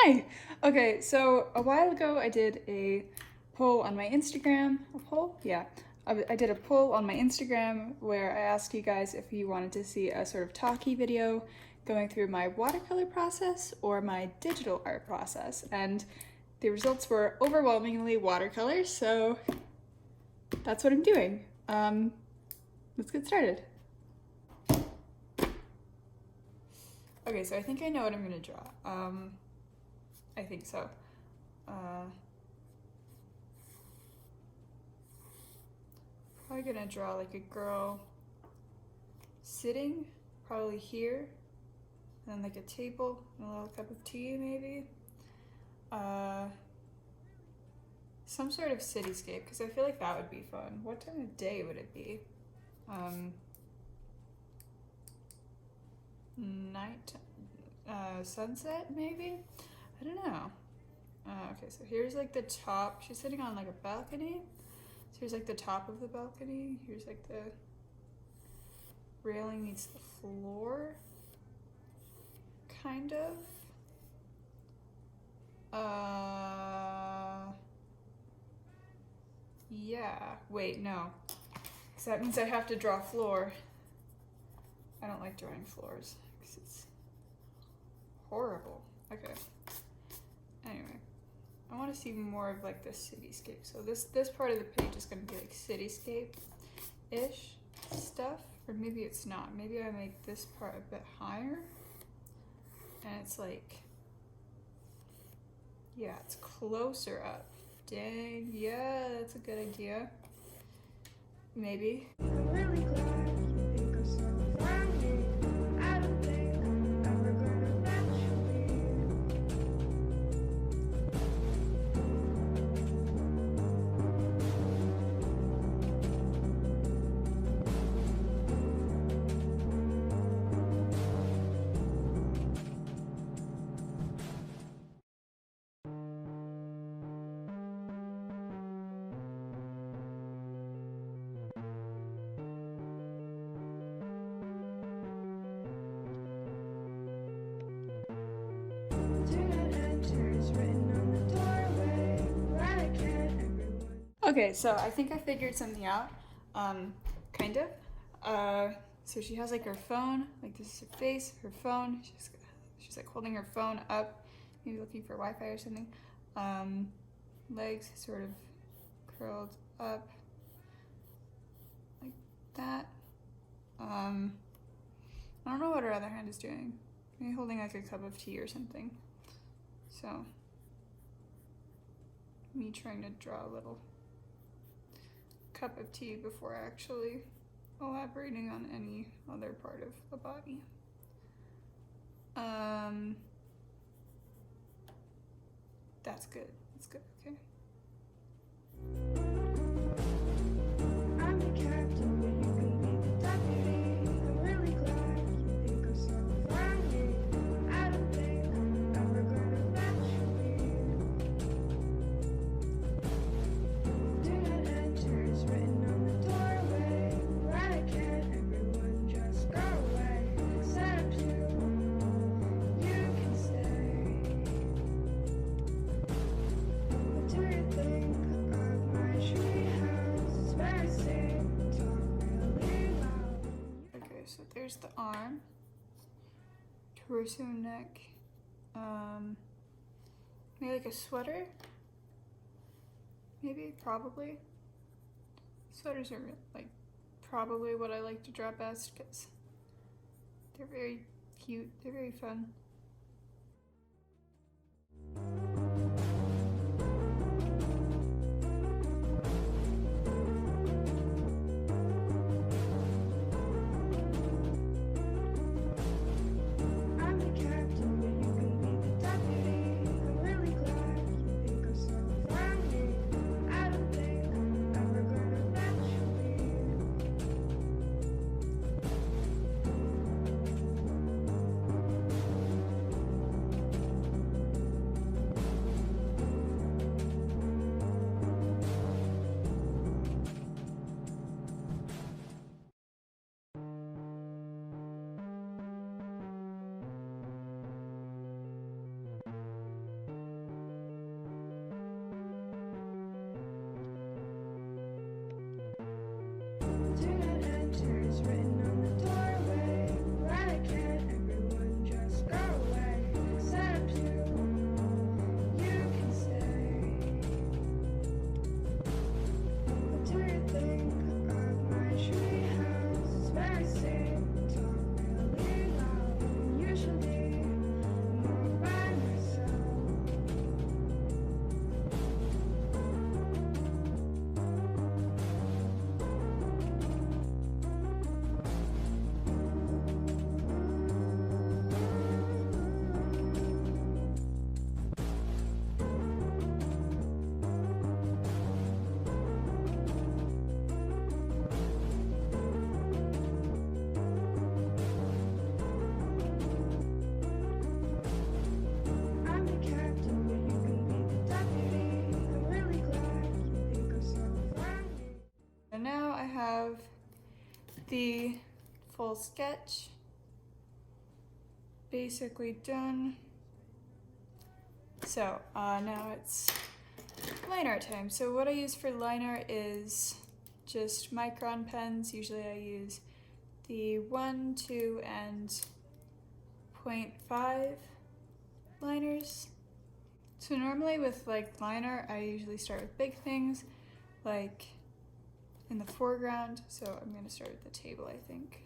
Hi! Okay, so a while ago I did a poll on my Instagram. A poll? Yeah. I did a poll on my Instagram where I asked you guys if you wanted to see a sort of talky video going through my watercolor process or my digital art process. And the results were overwhelmingly watercolor, so that's what I'm doing. Let's get started. Okay, so I think I know what I'm gonna draw. I think so. Probably gonna draw like a girl sitting, probably here, and then like a table and a little cup of tea maybe. Some sort of cityscape, because I feel like that would be fun. What time of day would it be? Night, sunset maybe? I don't know. Okay, so here's like the top. She's sitting on like a balcony. So here's like the top of the balcony. Here's like the railing meets the floor, kind of. Yeah, wait, no. So that means I have to draw floor. I don't like drawing floors because it's horrible. Okay. Anyway, I want to see more of like the cityscape. So this part of the page is going to be like cityscape-ish stuff, or maybe it's not. Maybe I make this part a bit higher, and it's like, yeah, it's closer up. Dang, yeah, that's a good idea. Maybe. I'm really glad you think I'm so funny. I don't think I'm ever gonna match Okay, so I think I figured something out, kind of. So she has like her phone, like this is her face, her phone. She's like holding her phone up, maybe looking for Wi-Fi or something. Legs sort of curled up like that. I don't know what her other hand is doing. Maybe holding like a cup of tea or something. So, me trying to draw a little cup of tea before actually elaborating on any other part of the body. That's good. That's good. Okay. I'm the captain, but you can be the deputy. I'm really glad you think I'm so funny. I don't think I'm ever gonna match you. Do not enter is written on the doorway. Right, I can't. Everyone just go away. Except you. You can stay. What do you think of my treehouse? It's very safe. Talk really loud. Okay, so there's the arm, torso, neck. Maybe like a sweater. Maybe, probably. Sweaters are like probably what I like to draw best because they're very cute. They're very fun. I'm the captain, but you can be the deputy. I'm really glad you think I'm so funny. I don't think I'm ever gonna match you. the full sketch. Basically done. So now it's line art time. So what I use for line art is just micron pens. Usually I use the 1, 2, and 0.5 liners. So normally with like line art, I usually start with big things, like in the foreground. So I'm gonna start with the table, I think.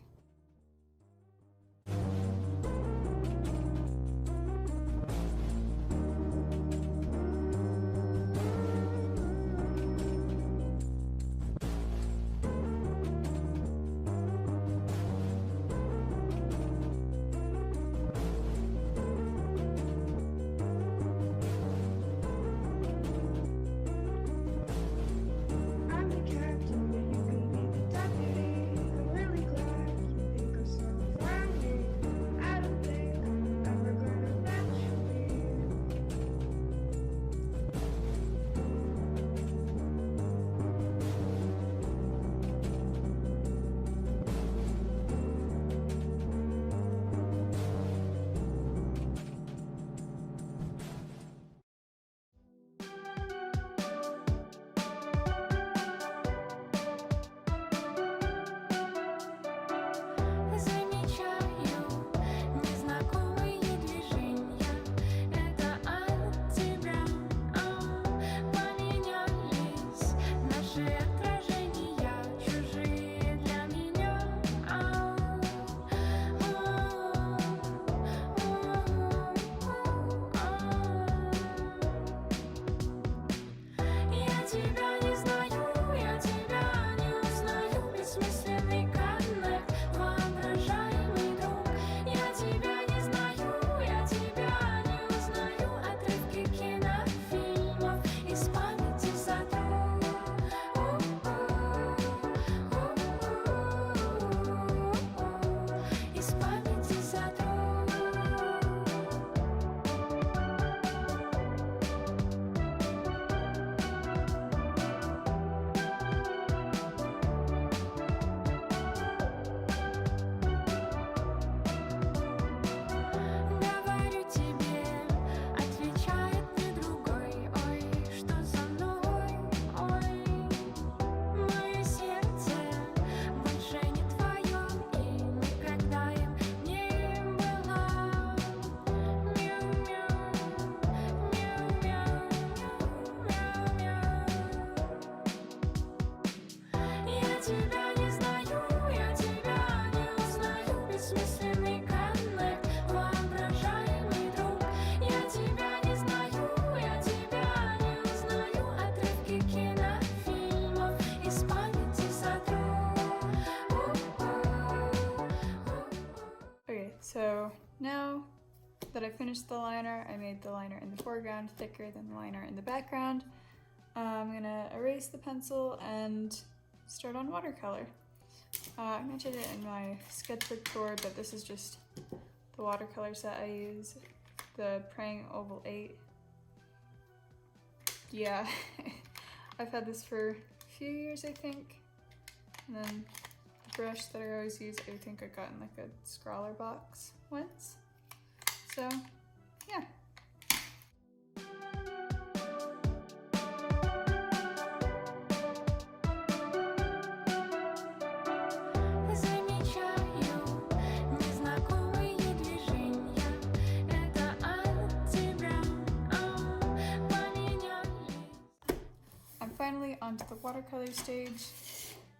So now that I finished the liner, I made the liner in the foreground thicker than the liner in the background. I'm gonna erase the pencil and start on watercolor. I mentioned it in my sketchbook tour, but this is just the watercolor set I use, the Praying Oval 8. Yeah, I've had this for a few years, I think. And then the brush that I always use, I think I got in like a scrawler box once. So, yeah. I'm finally onto the watercolor stage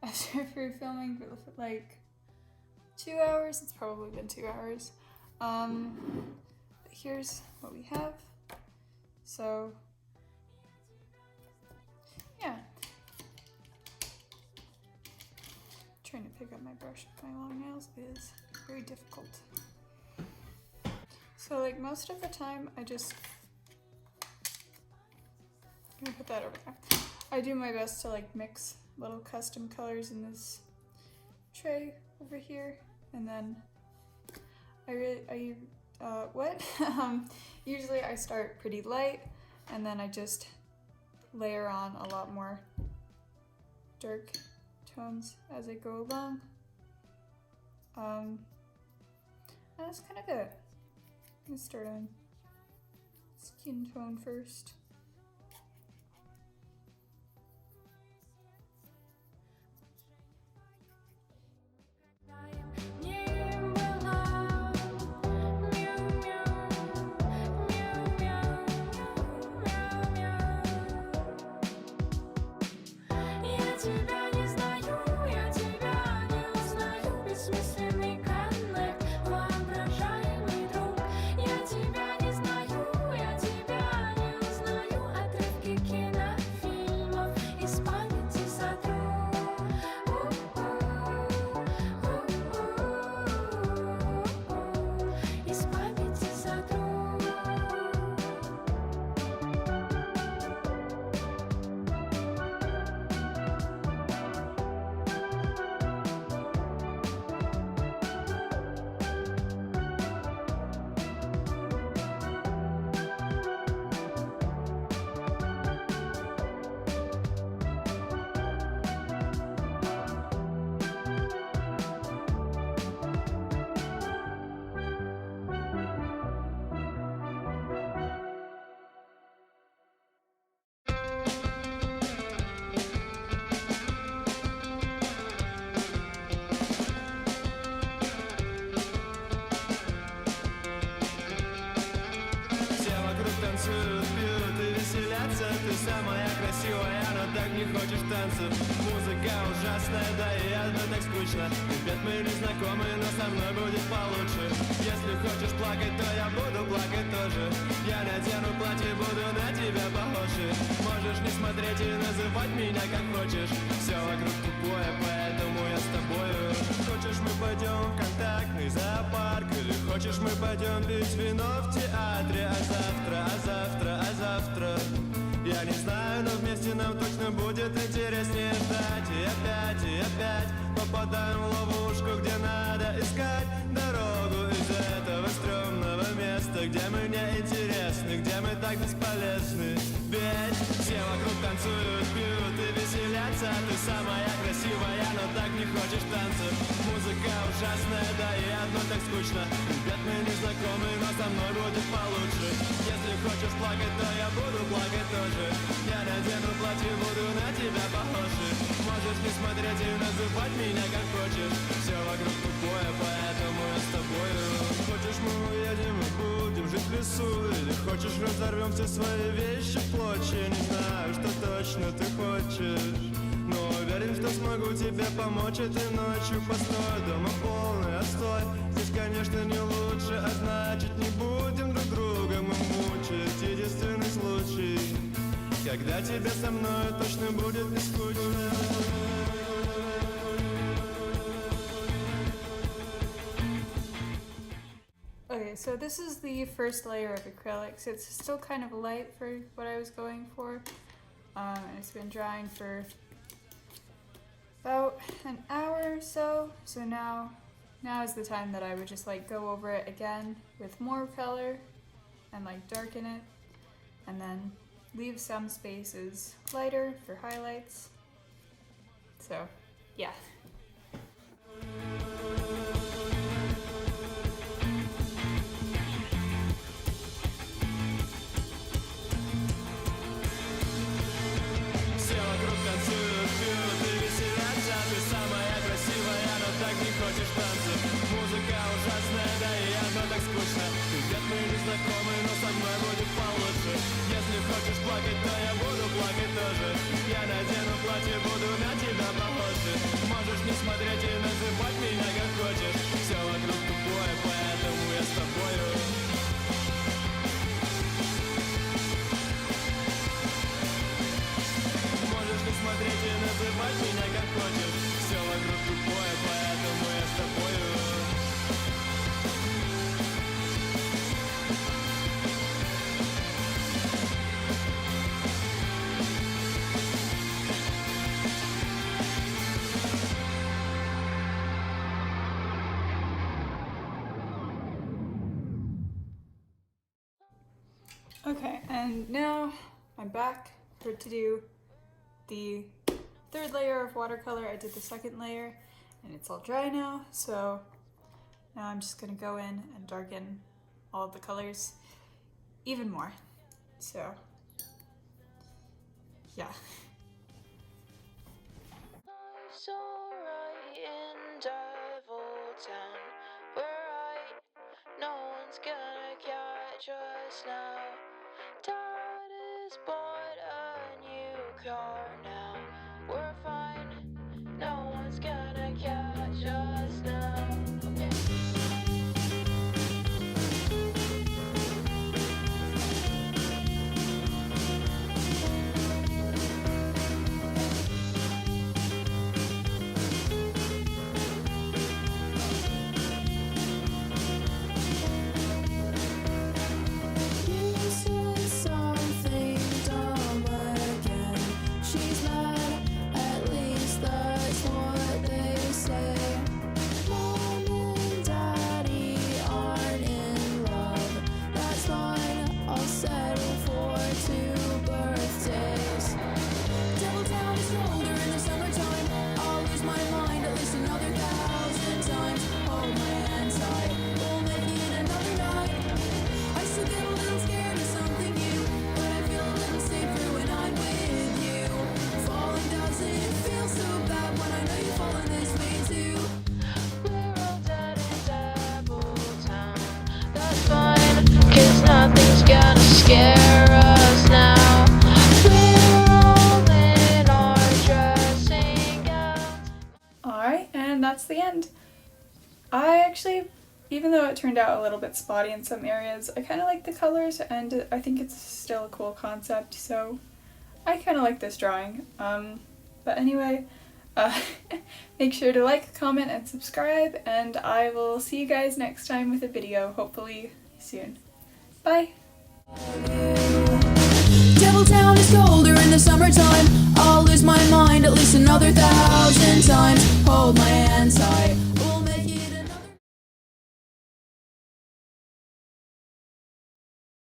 after filming for like 2 hours. It's probably been 2 hours. But here's what we have. So yeah, trying to pick up my brush with my long nails is very difficult. So like most of the time I'm gonna put that over there. I do my best to like mix little custom colors in this tray over here, and then usually I start pretty light and then I just layer on a lot more dark tones as I go along. That's kind of it. I'm gonna start on skin tone first. Танцуют, пьют и веселятся. Ты самая красивая, но так не хочешь танцев. Музыка ужасная, да и одно так скучно. Ребят, мы не знакомы, но со мной будет получше. Если хочешь плакать, то я буду плакать тоже. Я надену платье, буду на тебя похожи. Можешь не смотреть и называть меня как хочешь. Все вокруг тупое, поэтому я с тобою. Хочешь, мы пойдем в контактный зоопарк? Или хочешь, мы пойдем пить вино в театре? А завтра я не знаю, но вместе нам точно будет интереснее ждать. И опять попадаем в ловушку, где надо искать дорогу из этого стрёмного места, где мы не интересны, где мы так бесполезны. Ведь все вокруг танцуют, пьют и веселятся. Ты самая красивая, но так не хочешь танцев. Музыка ужасная, да и одно так скучно. Ребят, мы не знакомы, но со мной будет получше. Если хочешь плакать, то я буду плакать тоже. Я надену платье, буду на тебя похожи. Можешь не смотреть и называть меня как хочешь. Все вокруг тупое, поэтому я с тобою. Хочешь, мы уедем и будем жить в лесу? Или хочешь, разорвем все свои вещи в клочья? Не знаю, что точно ты хочешь, но уверен, что смогу тебе помочь этой ночью. Постой, дома полный отстой. Здесь, конечно, не лучше, а значит, не будем друг друга мы мучить. Единственный случай, когда тебе со мной точно будет не скучно. Okay, so this is the first layer of acrylics. It's still kind of light for what I was going for. And it's been drying for about an hour or so. So now is the time that I would just like go over it again with more color and like darken it, and then leave some spaces lighter for highlights. So yeah. Хочешь танцев? Музыка ужасная, да и одно так скучно. Ребят, мы не знакомы, но со мной будет получше. Если хочешь плакать, то я буду плакать тоже. Я надену платье, буду на тебя похожи. Можешь не смотреть и называть меня как хочешь. Все вокруг тупое, поэтому я с тобою. Можешь не смотреть и называть меня как хочешь. Все вокруг тупое, поэтому я с тобою. Okay, and now I'm back to do the third layer of watercolor. I did the second layer and it's all dry now, so Now I'm just gonna go in and darken all of the colors even more. So, yeah. Life's alright in Cavetown. We're right, no one's gonna catch us now. Dad has bought a new car now. We're fine, no one's gonna catch us now. Nothing's gonna scare us now. We're all in our dressing gowns. Alright, and that's the end. I actually, even though it turned out a little bit spotty in some areas, I kind of like the colors and I think it's still a cool concept, so I kind of like this drawing. But anyway, make sure to like, comment, and subscribe, and I will see you guys next time with a video, hopefully soon. Bye! Cavetown is colder in the summertime. I'll lose my mind at least another 1,000 times. Hold my hand tight.